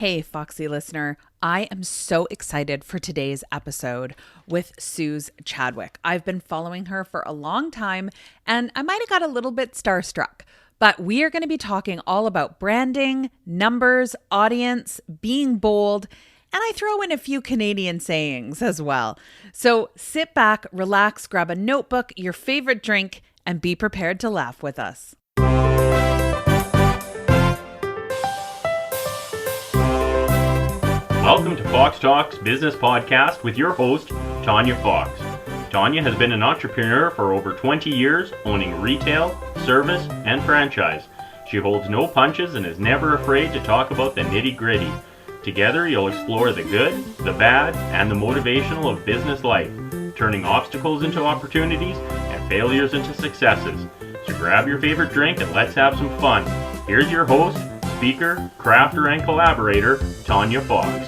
Hey, Foxy listener, I am so excited for today's episode with Suz Chadwick. I've been following her for a long time and I might have got a little bit starstruck, but we are going to be talking all about branding, numbers, audience, being bold, and I throw in a few Canadian sayings as well. So sit back, relax, grab a notebook, your favorite drink, and be prepared to laugh with us. Welcome to Fox Talks Business Podcast with your host, Tanya Fox. Tanya has been an entrepreneur for over 20 years, owning retail, service, and franchise. She holds no punches and is never afraid to talk about the nitty-gritty. Together, you'll explore the good, the bad, and the motivational of business life, turning obstacles into opportunities and failures into successes. So grab your favorite drink and let's have some fun. Here's your host, speaker, crafter, and collaborator, Tanya Fox.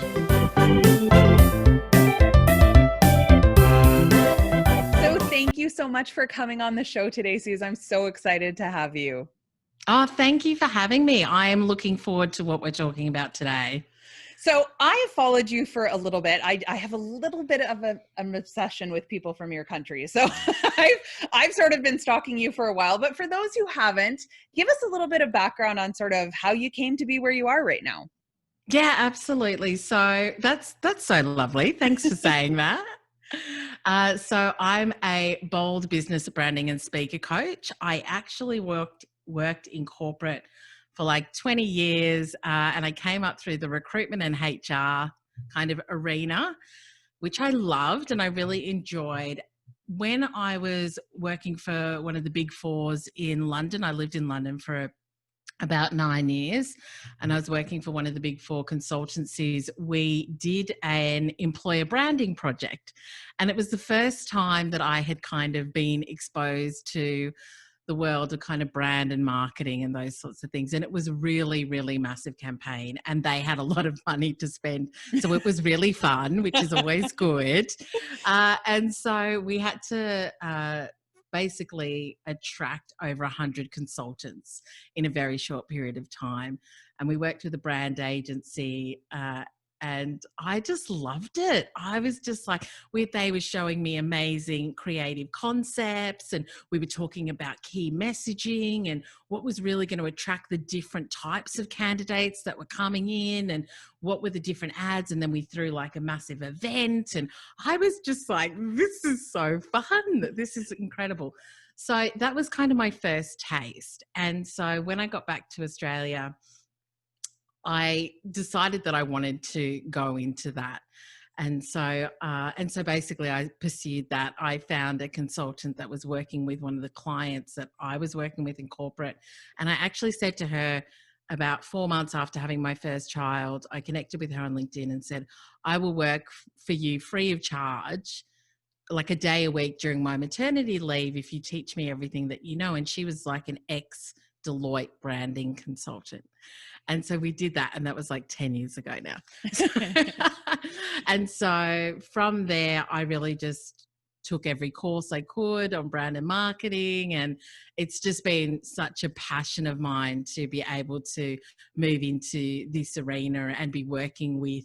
So thank you so much for coming on the show today, Suz. I'm so excited to have you. Oh, thank you for having me. I am looking forward to what we're talking about today. So I have followed you for a little bit. I have a little bit of an obsession with people from your country. So I've sort of been stalking you for a while. But for those who haven't, give us a little bit of background on sort of how you came to be where you are right now. Yeah, absolutely. So that's so lovely. Thanks for saying that. So I'm a bold business branding and speaker coach. I actually worked in corporate for like 20 years, and I came up through the recruitment and HR kind of arena, which I loved and I really enjoyed. When I was working for one of the big fours in London, I lived in London for about 9 years, and I was working for one of the big four consultancies. We did an employer branding project, and it was the first time that I had kind of been exposed to the world of kind of brand and marketing and those sorts of things. And it was really, really massive campaign, and they had a lot of money to spend. So it was really fun, which is always good. And so we had to basically attract over 100 consultants in a very short period of time. And we worked with a brand agency, and I just loved it. I was just like, they were showing me amazing creative concepts, and we were talking about key messaging and what was really going to attract the different types of candidates that were coming in, and what were the different ads. And then we threw like a massive event, and I was just like, this is so fun. This is incredible. So that was kind of my first taste. And so when I got back to Australia, I decided that I wanted to go into that. And so basically I pursued that. I found a consultant that was working with one of the clients that I was working with in corporate. And I actually said to her about 4 months after having my first child, I connected with her on LinkedIn and said, I will work for you free of charge, like a day a week during my maternity leave, if you teach me everything that you know. And she was like an ex Deloitte branding consultant. And so we did that, and that was like 10 years ago now. And so from there, I really just took every course I could on brand and marketing. And it's just been such a passion of mine to be able to move into this arena and be working with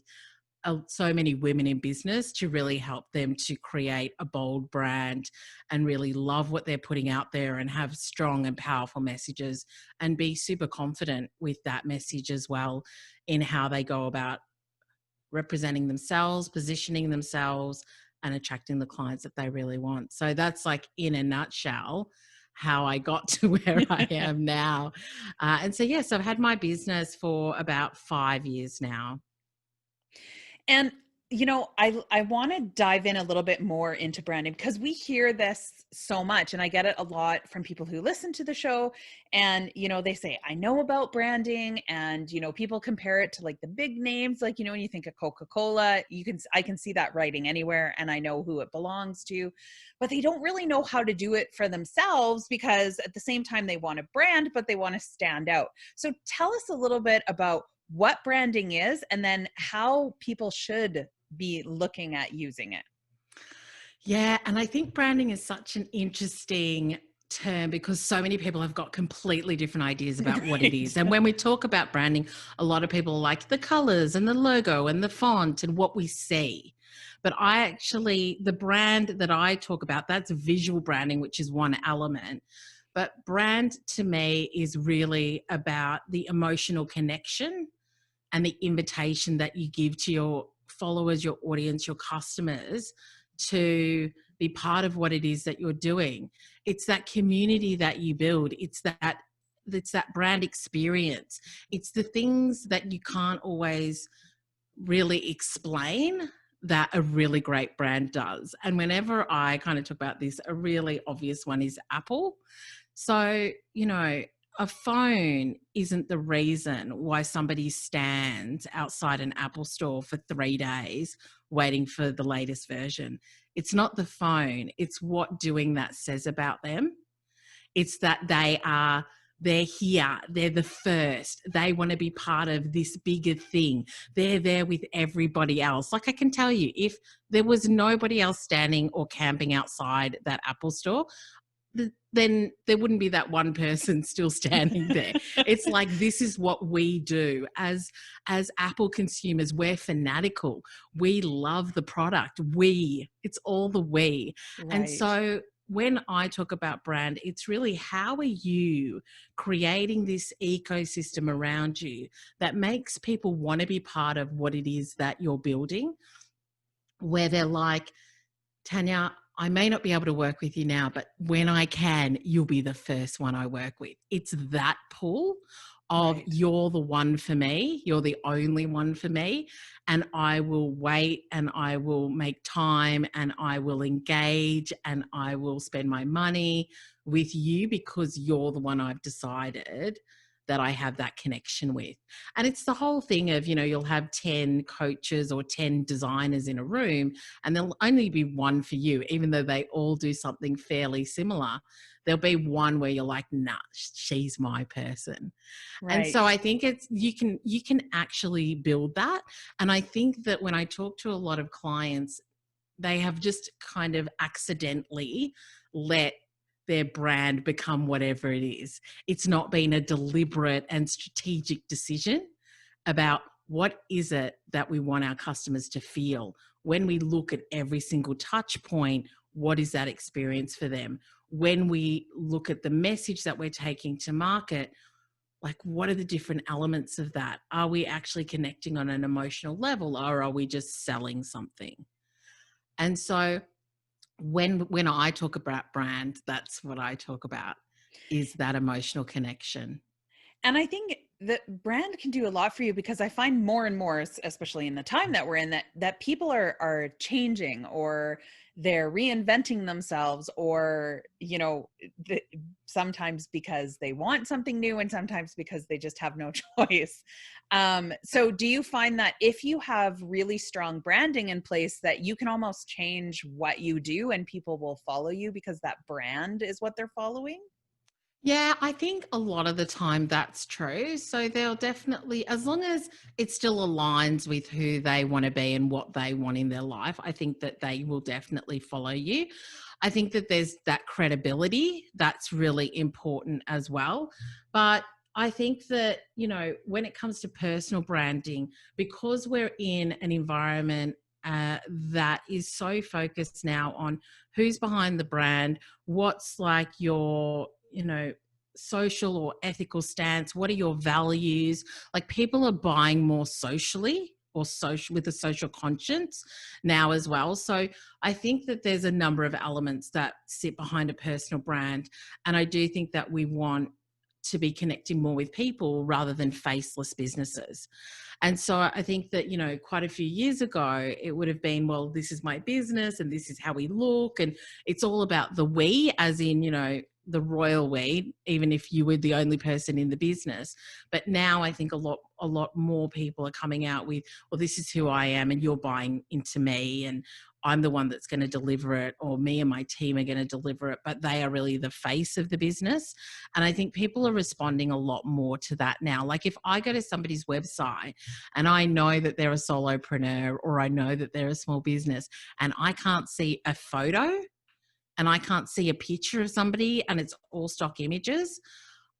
so many women in business to really help them to create a bold brand and really love what they're putting out there and have strong and powerful messages, and be super confident with that message as well in how they go about representing themselves, positioning themselves, and attracting the clients that they really want. So that's like in a nutshell how I got to where I am now. And so, yes, I've had my business for about 5 years now. And, you know, I want to dive in a little bit more into branding because we hear this so much, and I get it a lot from people who listen to the show. And, you know, they say, I know about branding, and, you know, people compare it to like the big names. Like, you know, when you think of Coca-Cola, I can see that writing anywhere and I know who it belongs to, but they don't really know how to do it for themselves, because at the same time they want a brand, but they want to stand out. So tell us a little bit about what branding is, and then how people should be looking at using it. Yeah, and I think branding is such an interesting term because so many people have got completely different ideas about what it Right. is. And when we talk about branding, a lot of people like the colors and the logo and the font and what we see. But the brand that I talk about, that's visual branding, which is one element. But brand to me is really about the emotional connection and the invitation that you give to your followers, your audience, your customers to be part of what it is that you're doing. It's that community that you build. It's that brand experience. It's the things that you can't always really explain that a really great brand does. And whenever I kind of talk about this, a really obvious one is Apple. So, a phone isn't the reason why somebody stands outside an Apple store for 3 days waiting for the latest version. It's not the phone, it's what doing that says about them. It's that they're here, they're the first, they want to be part of this bigger thing. They're there with everybody else. Like I can tell you, if there was nobody else standing or camping outside that Apple store, then there wouldn't be that one person still standing there. It's like, this is what we do as Apple consumers. We're fanatical. We love the product. It's all the we. And Right. so when I talk about brand, it's really, how are you creating this ecosystem around you that makes people want to be part of what it is that you're building, where they're like, Tanya, I may not be able to work with you now, but when I can, you'll be the first one I work with. It's that pull of, Right. you're the one for me, you're the only one for me, and I will wait and I will make time and I will engage and I will spend my money with you because you're the one I've decided that I have that connection with. And it's the whole thing of, you'll have 10 coaches or 10 designers in a room and there'll only be one for you, even though they all do something fairly similar. There'll be one where you're like, nah, she's my person. And so Right. I think you can actually build that. And I think that when I talk to a lot of clients, they have just kind of accidentally let their brand become whatever it is. It's not been a deliberate and strategic decision about what is it that we want our customers to feel. When we look at every single touch point, what is that experience for them? When we look at the message that we're taking to market, like, what are the different elements of that? Are we actually connecting on an emotional level, or are we just selling something? And so when I talk about brand, that's what I talk about, is that emotional connection. And I think that brand can do a lot for you, because I find more and more, especially in the time that we're in, that people are changing, or they're reinventing themselves, or sometimes because they want something new, and sometimes because they just have no choice. So do you find that if you have really strong branding in place, that you can almost change what you do and people will follow you because that brand is what they're following? Yeah, I think a lot of the time that's true. So they'll definitely, as long as it still aligns with who they want to be and what they want in their life, I think that they will definitely follow you. I think that there's that credibility that's really important as well. But I think that, when it comes to personal branding, because we're in an environment that is so focused now on who's behind the brand, what's like your social or ethical stance, what are your values? Like, people are buying more socially, or social, with a social conscience now as well. So I think that there's a number of elements that sit behind a personal brand, and I do think that we want to be connecting more with people rather than faceless businesses. And so I think that, quite a few years ago, it would have been, well, this is my business and this is how we look. And it's all about the we, as in, the royal we, even if you were the only person in the business. But now I think a lot more people are coming out with, well, this is who I am and you're buying into me and I'm the one that's going to deliver it, or me and my team are going to deliver it, but they are really the face of the business. And I think people are responding a lot more to that now. Like, if I go to somebody's website and I know that they're a solopreneur, or I know that they're a small business, and I can't see a photo, and I can't see a picture of somebody and it's all stock images,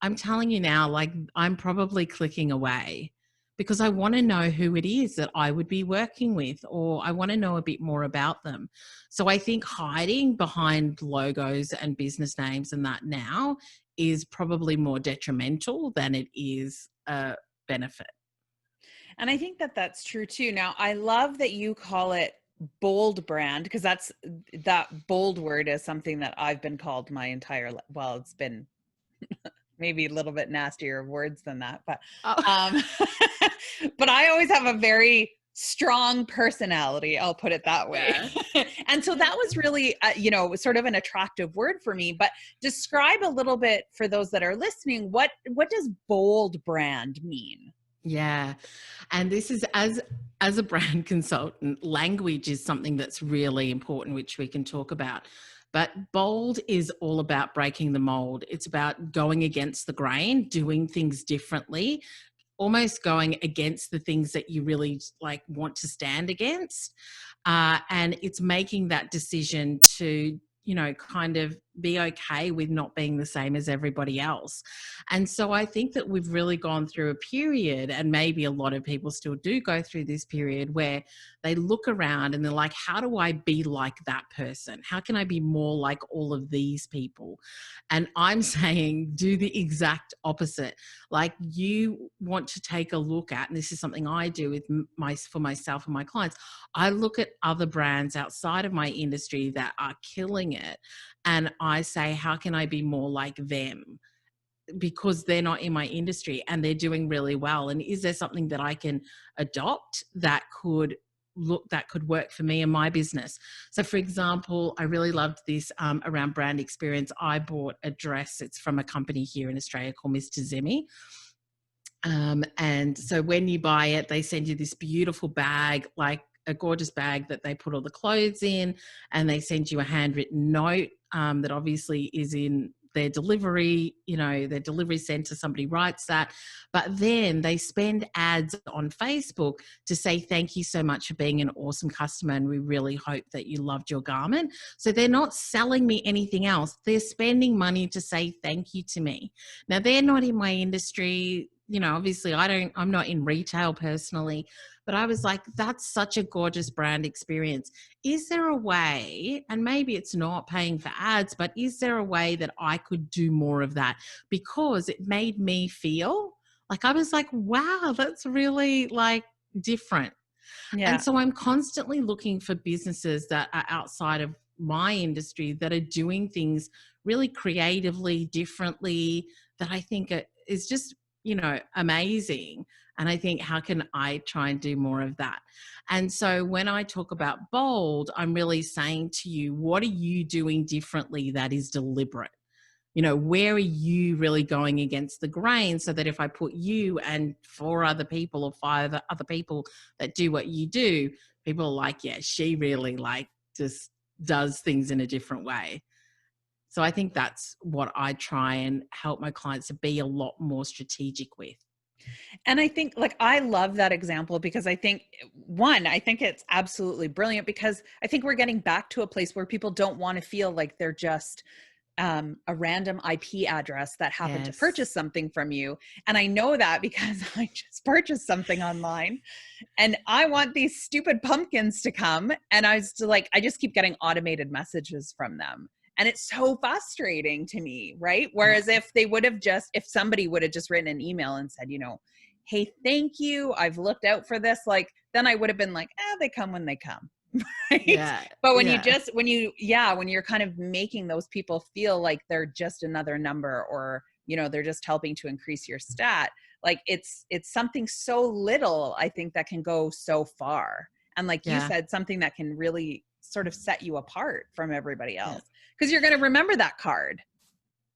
I'm telling you now, like, I'm probably clicking away because I want to know who it is that I would be working with, or I want to know a bit more about them. So I think hiding behind logos and business names and that now is probably more detrimental than it is a benefit. And I think that that's true too. Now, I love that you call it bold brand, because that bold word is something that I've been called my entire well, it's been maybe a little bit nastier words than that, but Oh. um but I always have a very strong personality, I'll put it that way. Yeah. And so that was really sort of an attractive word for me. But describe a little bit for those that are listening, what does bold brand mean? Yeah. And this is as a brand consultant, language is something that's really important, which we can talk about. But bold is all about breaking the mold. It's about going against the grain, doing things differently, almost going against the things that you really like want to stand against. And it's making that decision to, kind of be okay with not being the same as everybody else. And so I think that we've really gone through a period, and maybe a lot of people still do go through this period, where they look around and they're like, how do I be like that person? How can I be more like all of these people? And I'm saying do the exact opposite. Like, you want to take a look at, and this is something I do with for myself and my clients, I look at other brands outside of my industry that are killing it, and I say, how can I be more like them? Because they're not in my industry and they're doing really well. And is there something that I can adopt that could work for me and my business? So for example, I really loved this around brand experience. I bought a dress. It's from a company here in Australia called Mr. Zimmy. And so when you buy it, they send you this beautiful bag, like a gorgeous bag that they put all the clothes in, and they send you a handwritten note that obviously is in their delivery, their delivery center, somebody writes that. But then they spend ads on Facebook to say, thank you so much for being an awesome customer, and we really hope that you loved your garment. So they're not selling me anything else. They're spending money to say thank you to me. Now, they're not in my industry. Obviously I'm not in retail personally, but I was like, that's such a gorgeous brand experience. Is there a way, and maybe it's not paying for ads, but is there a way that I could do more of that? Because it made me feel like, I was like, wow, that's really like different. Yeah. And so I'm constantly looking for businesses that are outside of my industry that are doing things really creatively, differently, that I think is just, amazing. And I think, how can I try and do more of that? And so when I talk about bold, I'm really saying to you, what are you doing differently that is deliberate? Where are you really going against the grain, so that if I put you and 4 other people or 5 other people that do what you do, people are like, yeah, she really like just does things in a different way. So I think that's what I try and help my clients to be a lot more strategic with. And I think, like, I love that example, because I think it's absolutely brilliant, because I think we're getting back to a place where people don't want to feel like they're just a random IP address that happened to Yes. purchase something from you. And I know that because I just purchased something online, and I want these stupid pumpkins to come. And I just keep getting automated messages from them. And it's so frustrating to me, right? Yeah. Whereas if somebody would have just written an email and said, hey, thank you, I've looked out for this, like, then I would have been like, they come when they come. Right. Yeah. But Yeah. when you're kind of making those people feel like they're just another number, or, they're just helping to increase your stat, like, it's something so little, I think, that can go so far. And like you Yeah. said, something that can really sort of set you apart from everybody Yeah. else, because you're going to remember that card.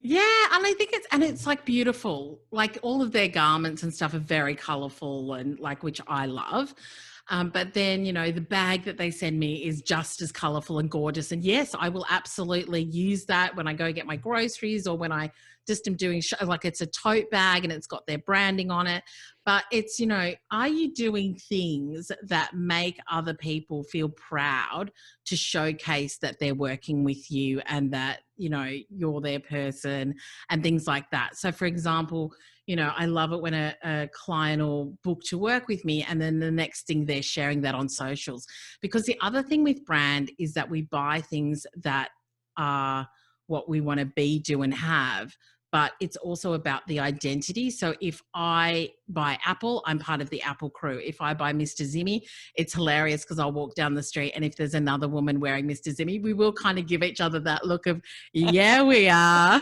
Yeah, and I think it's like beautiful. Like, all of their garments and stuff are very colorful, and like, which I love. But then, you know, the bag that they send me is just as colorful and gorgeous. And yes, I will absolutely use that when I go get my groceries, or when I just am doing like, it's a tote bag and it's got their branding on it. But it's, you know, are you doing things that make other people feel proud to showcase that they're working with you and that, you know, you're their person and things like that? So for example, you know, I love it when a client will book to work with me, and then the next thing they're sharing that on socials. Because the other thing with brand is that we buy things that are what we want to be, do, and have. But it's also about the identity. So if I buy Apple, I'm part of the Apple crew. If I buy Mr. Zimmy, it's hilarious because I'll walk down the street, and if there's another woman wearing Mr. Zimmy, we will kind of give each other that look of, yeah, we are.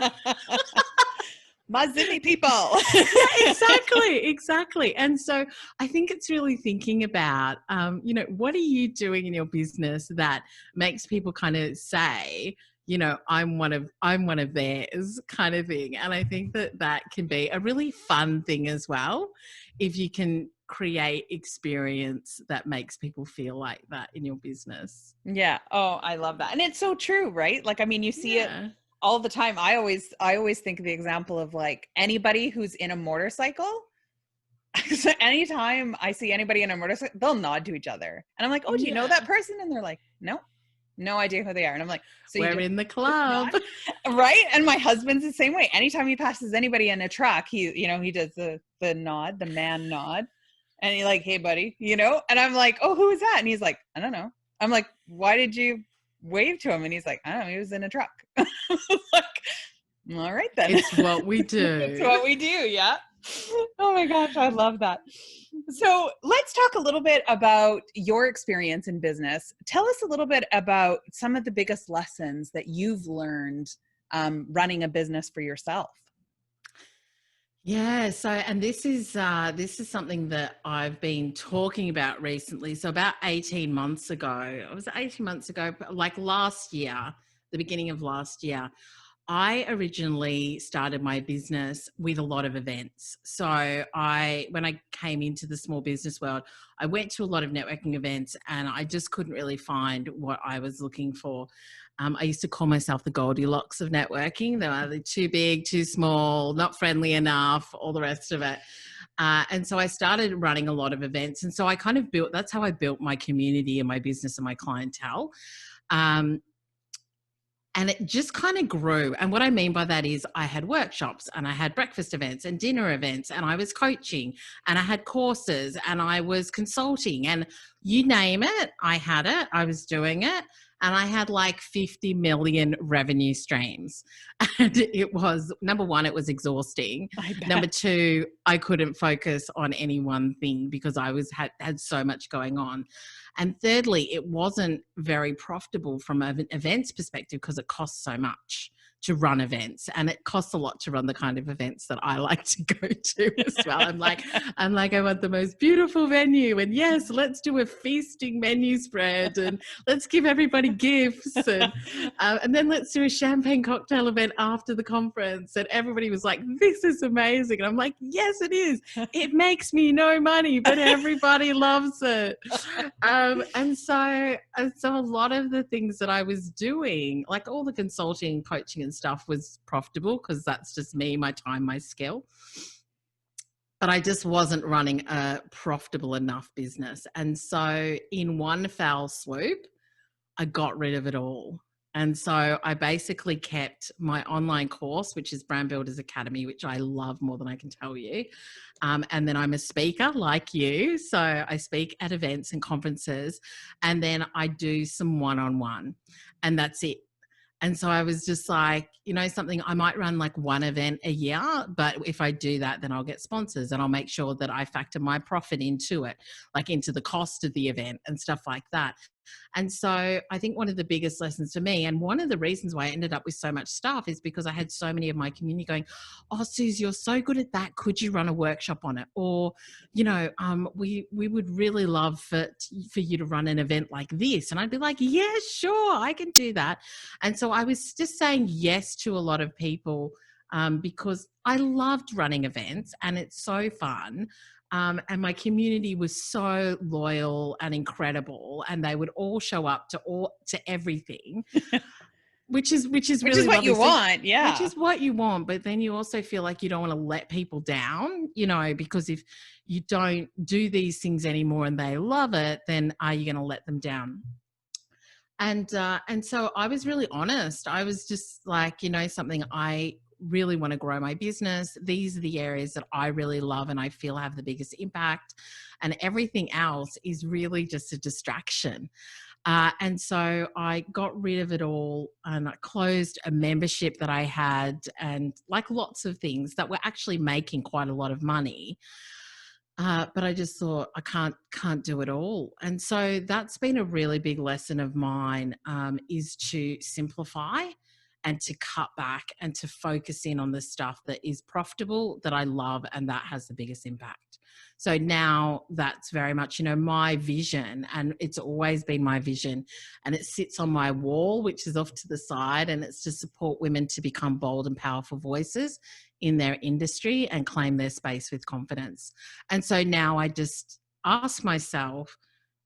My Zimmy people. Yeah, exactly. And so I think it's really thinking about, you know, what are you doing in your business that makes people kind of say, you know, I'm one of theirs, kind of thing. And I think that that can be a really fun thing as well, if you can create experience that makes people feel like that in your business. Yeah. Oh, I love that. And it's so true, right? Like, I mean, you see it Yeah. all the time. I always think of the example of like anybody who's in a motorcycle. So anytime I see anybody in a motorcycle, they'll nod to each other. And I'm like, oh, do you know that Yeah. person? And they're like, no, no idea who they are. And I'm like, so We're in the club. right? And my husband's the same way. Anytime he passes anybody in a truck, he, you know, he does the nod, the man nod. And he's like, hey, buddy, you know? And I'm like, oh, who is that? And he's like, I don't know. I'm like, why did you wave to him? And he's like, I don't know, he was in a truck. Like, all right then. It's what we do. It's what we do, yeah. Oh my gosh, I love that. So let's talk a little bit about your experience in business. Tell us a little bit about some of the biggest lessons that you've learned running a business for yourself. Yeah. So, and this is something that I've been talking about recently. So about 18 months ago, like last year, the beginning of last year, I originally started my business with a lot of events. So when I came into the small business world, I went to a lot of networking events, and I just couldn't really find what I was looking for. I used to call myself the Goldilocks of networking. They were either too big, too small, not friendly enough, all the rest of it. And so I started running a lot of events. And so I kind of that's how I built my community and my business and my clientele. And it just kind of grew. And what I mean by that is I had workshops, and I had breakfast events and dinner events, and I was coaching, and I had courses, and I was consulting, and you name it, I had it, I was doing it. And I had like 50 million revenue streams. And it was, number one, it was exhausting. Number two, I couldn't focus on any one thing because I had so much going on. And thirdly, it wasn't very profitable from an events perspective because it costs so much to run events, and it costs a lot to run the kind of events that I like to go to as well. I'm like, I want the most beautiful venue, and yes, let's do a feasting menu spread, and let's give everybody gifts, and then let's do a champagne cocktail event after the conference. And everybody was like, this is amazing. And I'm like, yes, it is. It makes me no money, but everybody loves it. And so a lot of the things that I was doing, like all the consulting, coaching and stuff, was profitable because that's just me, my time, my skill. But I just wasn't running a profitable enough business. And so in one foul swoop, I got rid of it all. And so I basically kept my online course, which is Brand Builders Academy, which I love more than I can tell you. And then I'm a speaker like you. So I speak at events and conferences, and then I do some one-on-one, and that's it. And so I was just like, you know, something, I might run like one event a year, but if I do that, then I'll get sponsors, and I'll make sure that I factor my profit into it, like into the cost of the event and stuff like that. And so I think one of the biggest lessons for me, and one of the reasons why I ended up with so much staff, is because I had so many of my community going, oh, Suz, you're so good at that. Could you run a workshop on it? Or, you know, we would really love for you to run an event like this. And I'd be like, yeah, sure, I can do that. And so I was just saying yes to a lot of people because I loved running events, and it's so fun. And my community was so loyal and incredible, and they would all show up to everything, which is Which is really what lovely. you So, want. which Yeah. is what you want, but then you also feel like you don't want to let people down, because if you don't do these things anymore and they love it, then are you going to let them down? And so I was really honest. I was just like, something, I really want to grow my business. These are the areas that I really love and I feel have the biggest impact. And everything else is really just a distraction. And so I got rid of it all and I closed a membership that I had, and like lots of things that were actually making quite a lot of money. But I just thought I can't do it all. And so that's been a really big lesson of mine, is to simplify and to cut back and to focus in on the stuff that is profitable, that I love, and that has the biggest impact. So now that's very much, my vision, and it's always been my vision, and it sits on my wall, which is off to the side, and it's to support women to become bold and powerful voices in their industry and claim their space with confidence. And so now I just ask myself,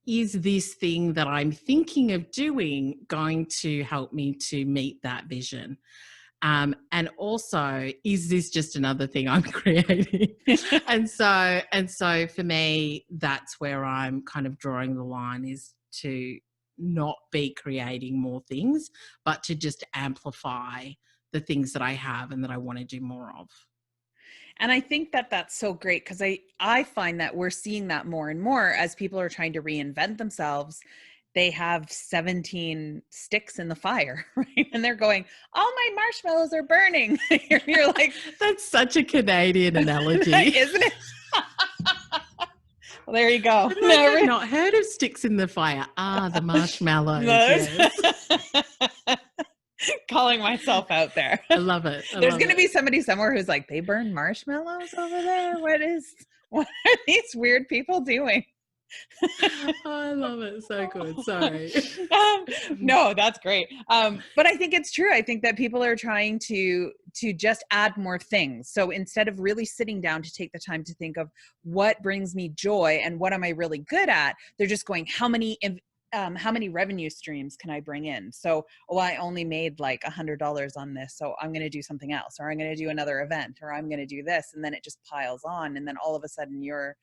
is this thing that I'm thinking of doing going to help me to meet that vision? And also, is this just another thing I'm creating? and so for me, that's where I'm kind of drawing the line, is to not be creating more things, but to just amplify the things that I have and that I want to do more of. And I think that that's so great, because I find that we're seeing that more and more as people are trying to reinvent themselves. They have 17 sticks in the fire, right? And they're going, all my marshmallows are burning. You're like, that's such a Canadian analogy. Isn't it? Well, there you go. I've not heard of sticks in the fire. The marshmallows. Yes. Calling myself out there. I love it. There's going to be somebody somewhere who's like, they burn marshmallows over there? What are these weird people doing? I love it. So good. Sorry. No, that's great. But I think it's true. I think that people are trying to just add more things. So instead of really sitting down to take the time to think of what brings me joy and what am I really good at, they're just going, how many revenue streams can I bring in? So, I only made like $100 on this, so I'm going to do something else, or I'm going to do another event, or I'm going to do this. And then it just piles on. And then all of a sudden you're,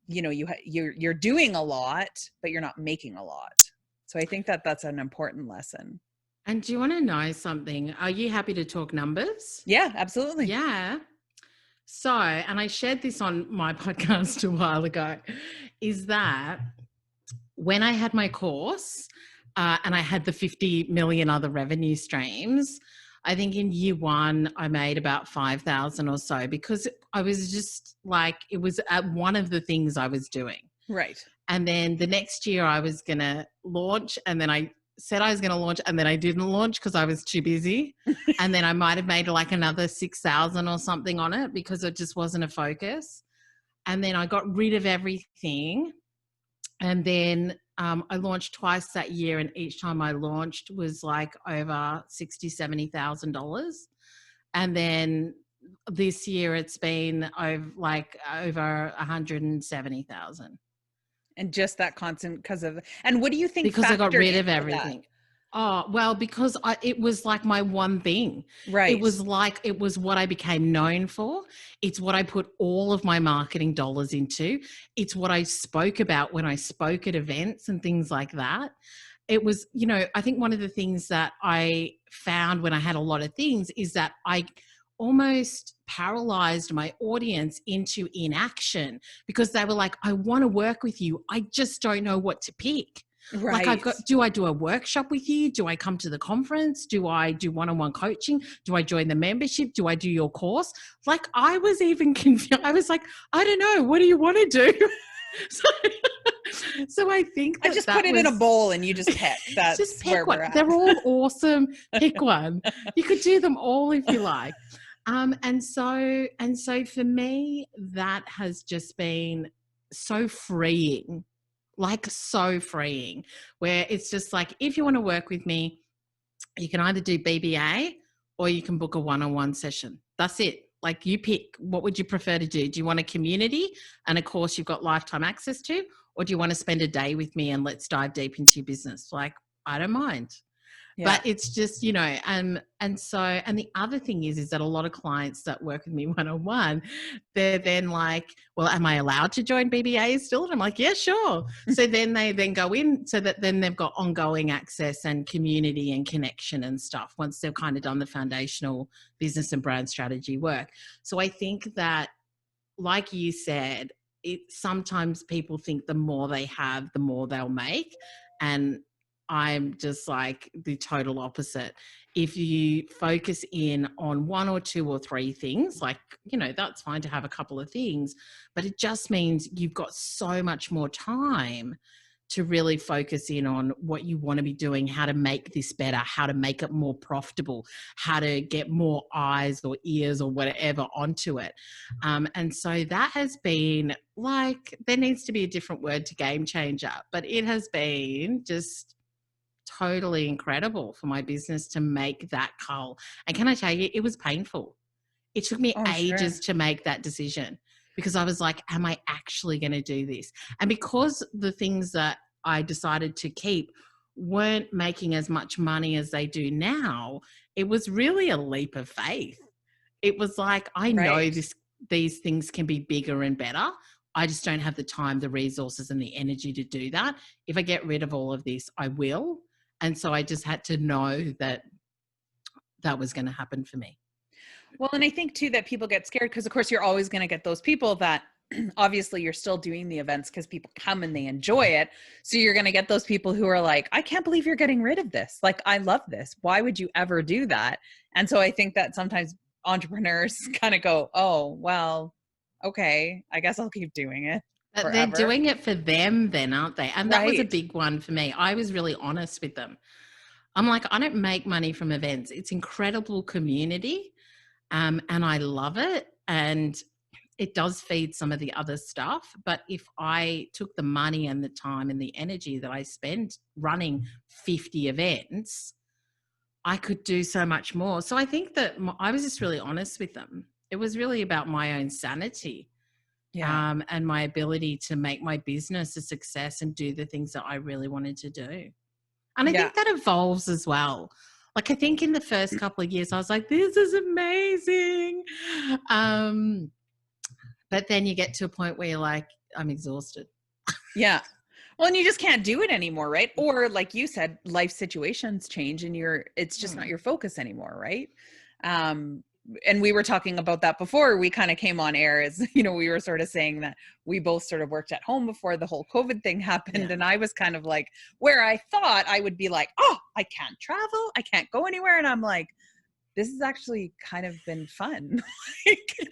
you're doing a lot, but you're not making a lot. So I think that that's an important lesson. And do you want to know something? Are you happy to talk numbers? Yeah, absolutely. Yeah. So, and I shared this on my podcast a while ago, is that when I had my course and I had the 50 million other revenue streams, I think in year one, I made about 5,000 or so, because I was just like, it was one of the things I was doing. Right. And then the next year I was going to launch, and then I said I was going to launch, and then I didn't launch because I was too busy. And then I might have made like another 6,000 or something on it because it just wasn't a focus. And then I got rid of everything. And then I launched twice that year, and each time I launched was like over $60,000-$70,000. And then this year it's been over 170,000. And just that constant and what do you think? Because I got rid of everything. That? Oh, well, because it was like my one thing. Right. It was what I became known for. It's what I put all of my marketing dollars into. It's what I spoke about when I spoke at events and things like that. It was, I think one of the things that I found when I had a lot of things is that I almost paralyzed my audience into inaction, because they were like, I want to work with you. I just don't know what to pick. Right. Like do I do a workshop with you? Do I come to the conference? Do I do one-on-one coaching? Do I join the membership? Do I do your course? Like, I was even confused. I was like, I don't know. What do you want to do? So I think I just put it in a bowl and you just pick. That's just pick where one. We're at. They're all awesome. Pick one. You could do them all if you like. And so for me, that has just been so freeing. Like, so freeing, where it's just like, if you want to work with me, you can either do BBA or you can book a one-on-one session. That's it. Like, you pick, what would you prefer to do? Do you want a community and a course you've got lifetime access to? Or do you want to spend a day with me and let's dive deep into your business? Like, I don't mind. Yeah. But it's just, and the other thing is that a lot of clients that work with me one-on-one, they're then like, well, am I allowed to join BBA still? And I'm like, yeah, sure. So then they then go in, so that then they've got ongoing access and community and connection and stuff once they've kind of done the foundational business and brand strategy work. So I think that, like you said, sometimes people think the more they have, the more they'll make. And I'm just like the total opposite. If you focus in on one or two or three things, like, that's fine to have a couple of things, but it just means you've got so much more time to really focus in on what you want to be doing, how to make this better, how to make it more profitable, how to get more eyes or ears or whatever onto it. And so that has been like, there needs to be a different word to game changer, but it has been just totally incredible for my business to make that call. And can I tell you, it was painful. It took me Oh, ages sure. to make that decision, because I was like, am I actually going to do this? And because the things that I decided to keep weren't making as much money as they do now, it was really a leap of faith. It was like, I know Right. these things can be bigger and better. I just don't have the time, the resources, and the energy to do that. If I get rid of all of this, I will. And so I just had to know that that was going to happen for me. Well, and I think too that people get scared because, of course, you're always going to get those people that obviously you're still doing the events because people come and they enjoy it. So you're going to get those people who are like, I can't believe you're getting rid of this. Like, I love this. Why would you ever do that? And so I think that sometimes entrepreneurs kind of go, oh, well, okay, I guess I'll keep doing it But they're forever. doing it for them then, aren't they? And that was a Right. big one for me. I was really honest with them. I'm like, I don't make money from events. It's incredible community. And I love it. And it does feed some of the other stuff. But if I took the money and the time and the energy that I spend running 50 events, I could do so much more. So I think that I was just really honest with them. It was really about my own sanity, Yeah. and my ability to make my business a success and do the things that I really wanted to do. And I Yeah. think that evolves as well. Like, I think in the first couple of years, I was like, this is amazing. But then you get to a point where you're like, I'm exhausted. Yeah. Well, and you just can't do it anymore, right? Or like you said, life situations change and it's just not your focus anymore, right? Um, and we were talking about that before we kind of came on air, as we were sort of saying that we both sort of worked at home before the whole COVID thing happened. Yeah. And I was kind of like, where I thought I would be like, oh, I can't travel, I can't go anywhere. And I'm like, this has actually kind of been fun. Like,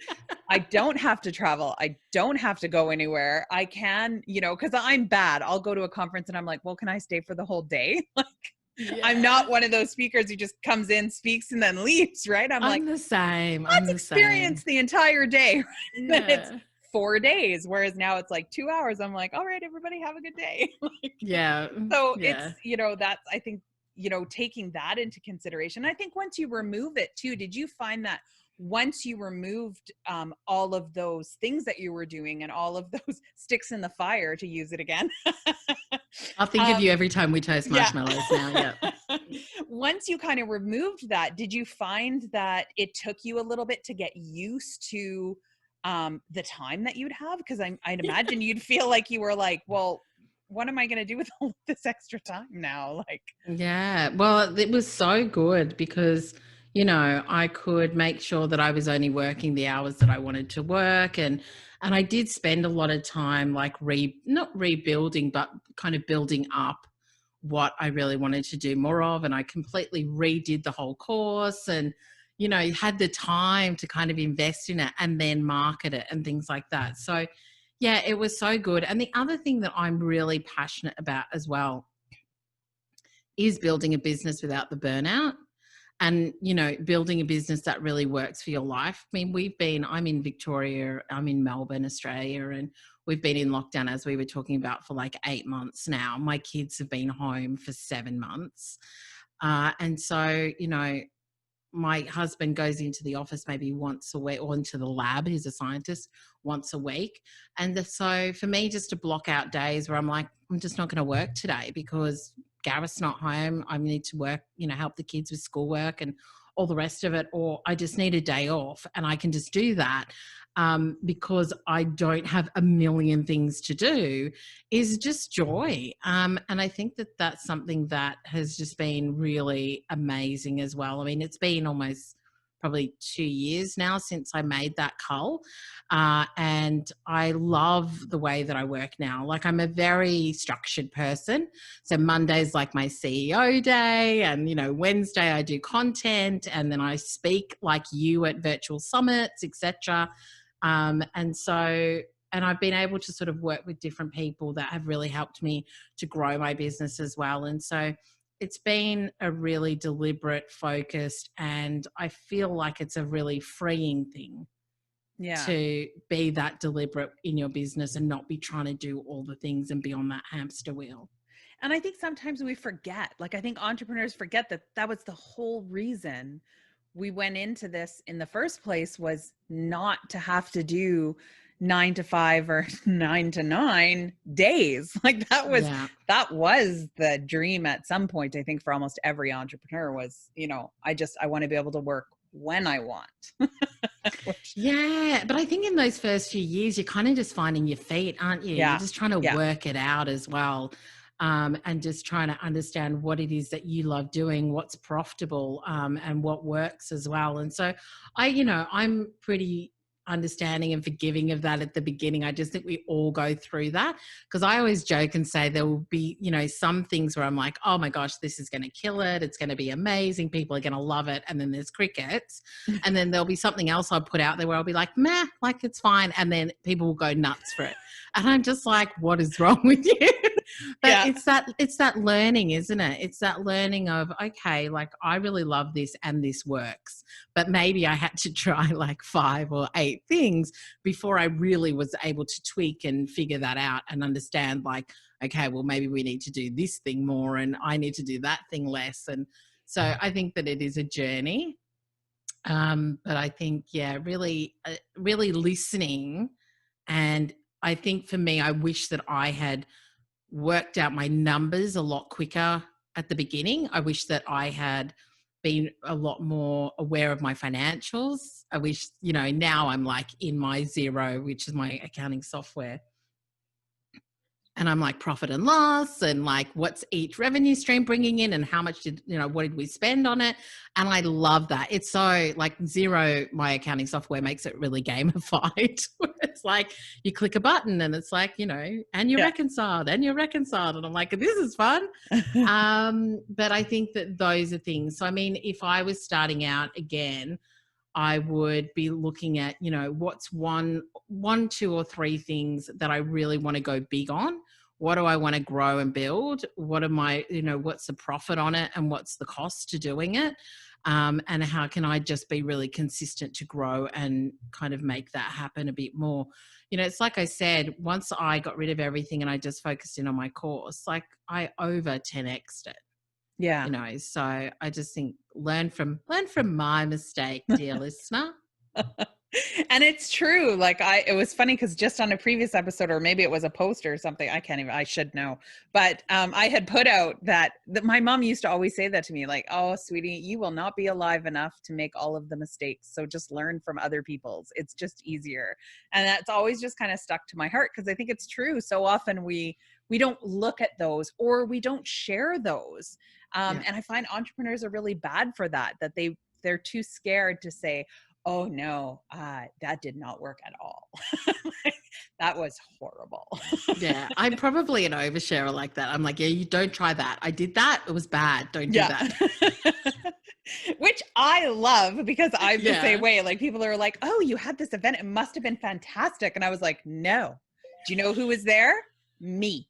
I don't have to travel. I don't have to go anywhere. I can, because I'm bad. I'll go to a conference and I'm like, well, can I stay for the whole day? Like, I'm not one of those speakers who just comes in, speaks, and then leaves, right? I'm like, I'm the same. let's experience the entire day. Right? Then it's Yeah. 4 days, whereas now it's like 2 hours. I'm like, all right, everybody have a good day. Like, Yeah. so Yeah. it's, that's, I think, taking that into consideration. I think once you remove it too, did you find that once you removed all of those things that you were doing and all of those sticks in the fire, to use it again? I'll think of you every time we toast marshmallows now. Yeah. Once you kind of removed that, did you find that it took you a little bit to get used to the time that you'd have? Because I'd imagine you'd feel like you were like, well, what am I going to do with all this extra time now? Like, Yeah. Well, it was so good because, I could make sure that I was only working the hours that I wanted to work. And I did spend a lot of time like not rebuilding, but kind of building up what I really wanted to do more of. And I completely redid the whole course and, had the time to kind of invest in it and then market it and things like that. So yeah, it was so good. And the other thing that I'm really passionate about as well is building a business without the burnout and, building a business that really works for your life. I mean, I'm in Victoria, I'm in Melbourne, Australia, and we've been in lockdown, as we were talking about, for like 8 months now. My kids have been home for 7 months. And so, my husband goes into the office maybe once a week, or into the lab. He's a scientist, once a week. And so for me, just to block out days where I'm like, I'm just not going to work today because Gareth's not home. I need to work, help the kids with schoolwork and all the rest of it, or I just need a day off, and I can just do that because I don't have a million things to do, is just joy. And I think that that's something that has just been really amazing as well. I mean, it's been almost probably 2 years now since I made that cull. And I love the way that I work now. Like, I'm a very structured person. So Monday's like my CEO day, and, Wednesday I do content, and then I speak like you at virtual summits, etc. And I've been able to sort of work with different people that have really helped me to grow my business as well. And so it's been a really deliberate, focused, and I feel like it's a really freeing thing to be that deliberate in your business and not be trying to do all the things and be on that hamster wheel. And I think sometimes we forget, I think entrepreneurs forget that that was the whole reason we went into this in the first place, was not to have to do 9 to 5 or 9 to 9 days. That was the dream at some point, I think, for almost every entrepreneur was, I want to be able to work when I want. Yeah. But I think in those first few years, you're kind of just finding your feet, aren't you? Yeah. You're just trying to work it out as well. And just trying to understand what it is that you love doing, what's profitable, and what works as well. And so I'm pretty understanding and forgiving of that at the beginning. I just think we all go through that, because I always joke and say there will be, some things where I'm like, oh my gosh, this is going to kill it. It's going to be amazing. People are going to love it. And then there's crickets. And then there'll be something else I'll put out there where I'll be like, meh, it's fine. And then people will go nuts for it. And I'm just like, what is wrong with you? But it's that learning, isn't it? It's that learning of, okay, I really love this and this works, but maybe I had to try 5 or 8 things before I really was able to tweak and figure that out and understand okay, well, maybe we need to do this thing more and I need to do that thing less. And so I think that it is a journey. But I think, really, really listening. And I think for me, I wish that I had worked out my numbers a lot quicker at the beginning. I wish that I had been a lot more aware of my financials. I wish, now I'm in my Xero, which is my accounting software. And I'm profit and loss and what's each revenue stream bringing in and how much what did we spend on it? And I love that. It's so Xero, my accounting software, makes it really gamified. It's you click a button and it's and you're reconciled and you're reconciled. And I'm this is fun. But I think that those are things. So, I mean, if I was starting out again, I would be looking at, what's one, 2 or 3 things that I really want to go big on. What do I want to grow and build? What am I, what's the profit on it and what's the cost to doing it? And how can I just be really consistent to grow and kind of make that happen a bit more? It's like I said, once I got rid of everything and I just focused in on my course, I over 10x'd it. Yeah. So I just think learn from my mistake, dear listener. And it's true. It was funny because just on a previous episode, or maybe it was a post or something, I should know. But I had put out that my mom used to always say that to me, oh, sweetie, you will not be alive enough to make all of the mistakes. So just learn from other people's. It's just easier. And that's always just kind of stuck to my heart, because I think it's true. So often we don't look at those, or we don't share those. And I find entrepreneurs are really bad for that they're too scared to say, oh no, that did not work at all. That was horrible. Yeah, I'm probably an oversharer like that. I'm yeah, you don't try that. I did that. It was bad. Don't do that. Which I love, because I'm the same way. People are oh, you had this event. It must have been fantastic. And I was no. Do you know who was there? Me.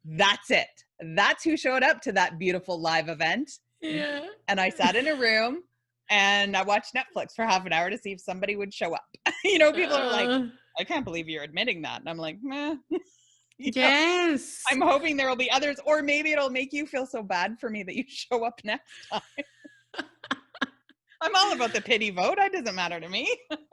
That's it. That's who showed up to that beautiful live event. Yeah. And I sat in a room and I watched Netflix for half an hour to see if somebody would show up. People are I can't believe you're admitting that. And I'm meh. Yes. I'm hoping there will be others, or maybe it'll make you feel so bad for me that you show up next time. I'm all about the pity vote. It doesn't matter to me.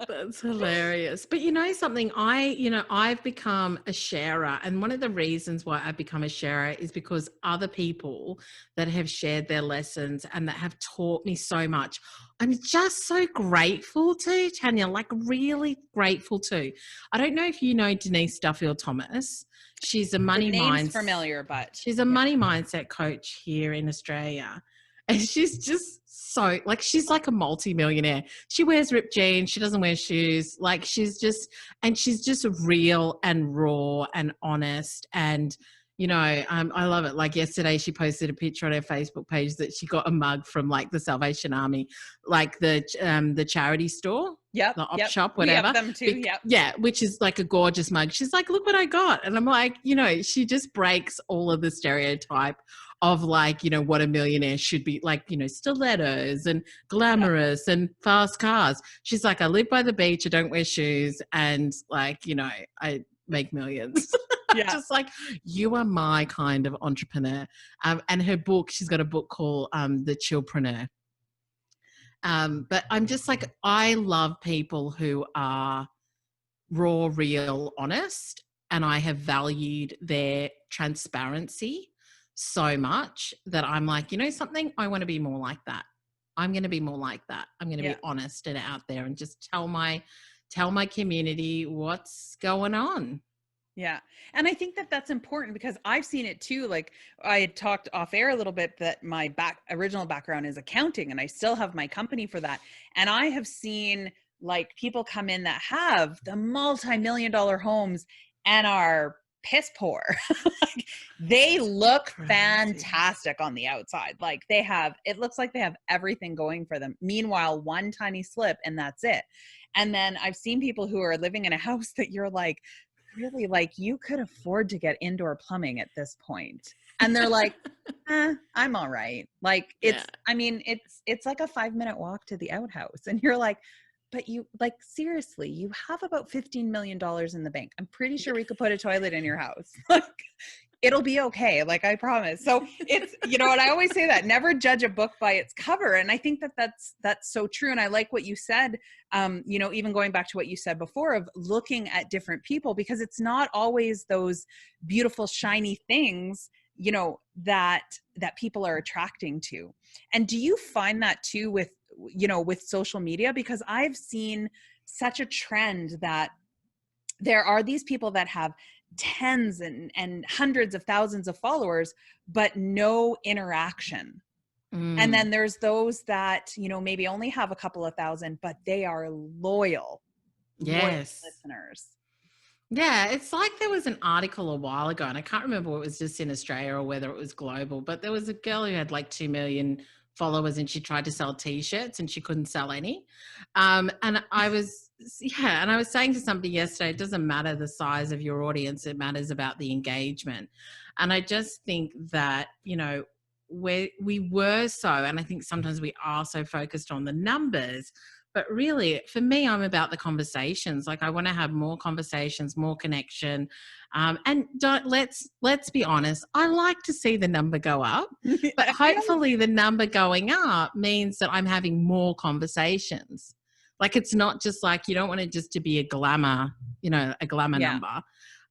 That's hilarious. But you know something, I've become a sharer. And one of the reasons why I've become a sharer is because other people that have shared their lessons and that have taught me so much, I'm just so grateful to, Tanya, like really grateful to. I don't know if you know Denise Duffield Thomas. She's a The name's familiar, but she's a money mindset coach here in Australia. And she's just so, like, she's like a multi-millionaire. She wears ripped jeans. She doesn't wear shoes. Like, she's just real and raw and honest. And, you know, I love it. Like yesterday, she posted a picture on her Facebook page that she got a mug from like the Salvation Army, like the charity store. Yep, The op yep. shop, We whatever. have them too, yep. Yeah, which is like a gorgeous mug. She's like, look what I got. And I'm like, you know, she just breaks all of the stereotype of like, you know, what a millionaire should be like, you know, stilettos and glamorous and fast cars. She's like, I live by the beach, I don't wear shoes, and like, you know, I make millions. Yeah. Just like, you are my kind of entrepreneur. And her book, she's got a book called The Chillpreneur. But I'm just like, I love people who are raw, real, honest, and I have valued their transparency so much that I'm like, you know something, I want to be more like that. I'm going to be more like that. I'm going to be honest and out there and just tell my community what's going on. Yeah. And I think that that's important because I've seen it too. Like I had talked off air a little bit that my original background is accounting and I still have my company for that. And I have seen like people come in that have the multi-million-dollar homes and are piss poor. Like, they look fantastic on the outside. Like it looks like they have everything going for them. Meanwhile, one tiny slip and that's it. And then I've seen people who are living in a house that you're like, really, like you could afford to get indoor plumbing at this point. And they're like, I'm all right. Like I mean, it's like a 5-minute walk to the outhouse. And you're like, but you like, seriously, you have about $15 million in the bank. I'm pretty sure we could put a toilet in your house. Like it'll be okay. Like I promise. So it's, you know, and I always say that never judge a book by its cover. And I think that that's so true. And I like what you said, you know, even going back to what you said before of looking at different people, because it's not always those beautiful, shiny things, you know, that people are attracting to. And do you find that too with, you know, with social media? Because I've seen such a trend that there are these people that have tens and hundreds of thousands of followers, but no interaction. And then there's those that, you know, maybe only have a couple of thousand, but they are loyal listeners. Yeah, it's like there was an article a while ago, and I can't remember whether it was just in Australia or whether it was global, but there was a girl who had like 2 million followers and she tried to sell t-shirts and she couldn't sell any. And I was saying to somebody yesterday, it doesn't matter the size of your audience, it matters about the engagement. And I just think that, you know, we were so, and I think sometimes we are so focused on the numbers, but really for me, I'm about the conversations. Like I want to have more conversations, more connection. And let's be honest, I like to see the number go up, but hopefully the number going up means that I'm having more conversations. Like it's not just like, you don't want it just to be a glamour, you know, a glamour number.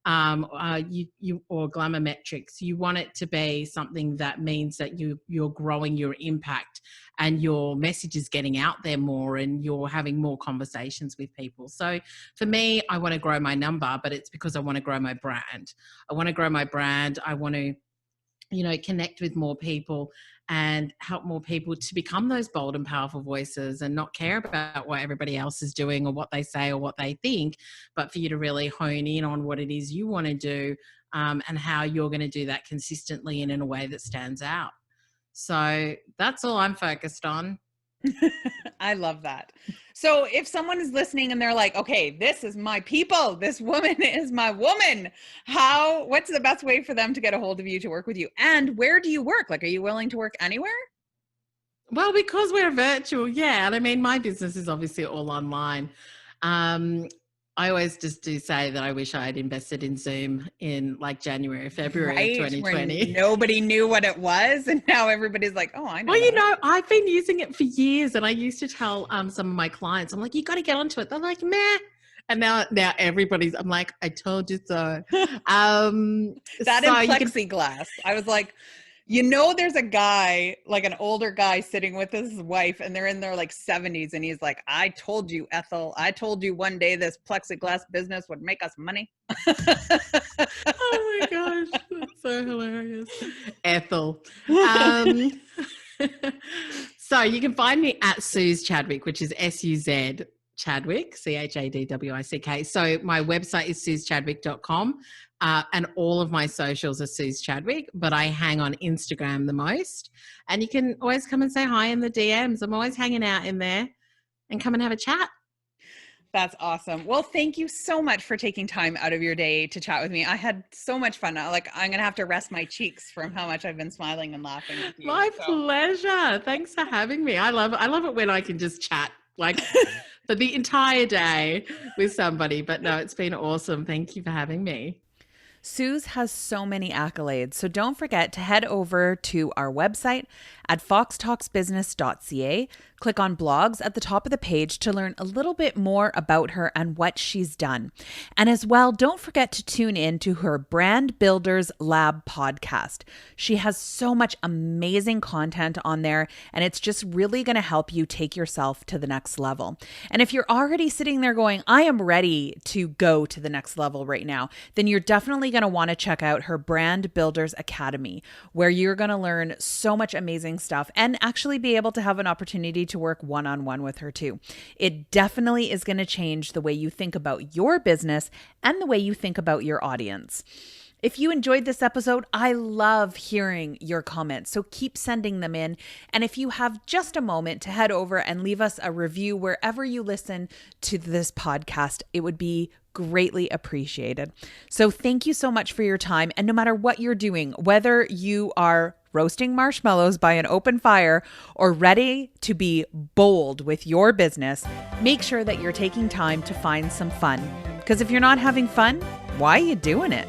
Or glamour metrics. You want it to be something that means that you're growing your impact and your message is getting out there more and you're having more conversations with people. So for me, I want to grow my number, but it's because I want to grow my brand. I want to grow my brand. I want to, you know, connect with more people and help more people to become those bold and powerful voices and not care about what everybody else is doing or what they say or what they think, but for you to really hone in on what it is you want to do and how you're going to do that consistently and in a way that stands out. So that's all I'm focused on. I love that. So if someone is listening and they're like, okay, this is my people, this woman is my woman, what's the best way for them to get a hold of you to work with you? And where do you work? Like, are you willing to work anywhere? Well, because we're virtual, yeah. And I mean, my business is obviously all online. I always just do say that I wish I had invested in Zoom in like January, February of Right, when 2020. nobody knew what it was, and now everybody's like, "Oh, I know Well, that." I've been using it for years, and I used to tell some of my clients, I'm like, you got to get onto it. They're like, meh. And now everybody's, I'm like, I told you so. That So and you can, plexiglass. I was like, you know, there's a guy, like an older guy sitting with his wife, and they're in their like 70s. And he's like, I told you, Ethel, I told you one day this plexiglass business would make us money. oh my gosh, that's so hilarious. Ethel. Um, so you can find me at Suz Chadwick, which is Suz Chadwick, Chadwick. So my website is suzchadwick.com. And all of my socials are Suz Chadwick, but I hang on Instagram the most. And you can always come and say hi in the DMs. I'm always hanging out in there, and come and have a chat. That's awesome. Well, thank you so much for taking time out of your day to chat with me. I had so much fun. Like, I'm going to have to rest my cheeks from how much I've been smiling and laughing with you. My pleasure. Thanks for having me. I love it when I can just chat like for the entire day with somebody. But no, it's been awesome. Thank you for having me. Suz has so many accolades, so don't forget to head over to our website at foxtalksbusiness.ca. Click on blogs at the top of the page to learn a little bit more about her and what she's done. And as well, don't forget to tune in to her Brand Builders Lab podcast. She has so much amazing content on there, and it's just really going to help you take yourself to the next level. And if you're already sitting there going, I am ready to go to the next level right now, then you're definitely going to want to check out her Brand Builders Academy, where you're going to learn so much amazing stuff and actually be able to have an opportunity to work one-on-one with her too. It definitely is going to change the way you think about your business and the way you think about your audience. If you enjoyed this episode, I love hearing your comments, so keep sending them in. And if you have just a moment to head over and leave us a review wherever you listen to this podcast, it would be greatly appreciated. So thank you so much for your time. And no matter what you're doing, whether you are roasting marshmallows by an open fire or ready to be bold with your business, make sure that you're taking time to find some fun. Because if you're not having fun, why are you doing it?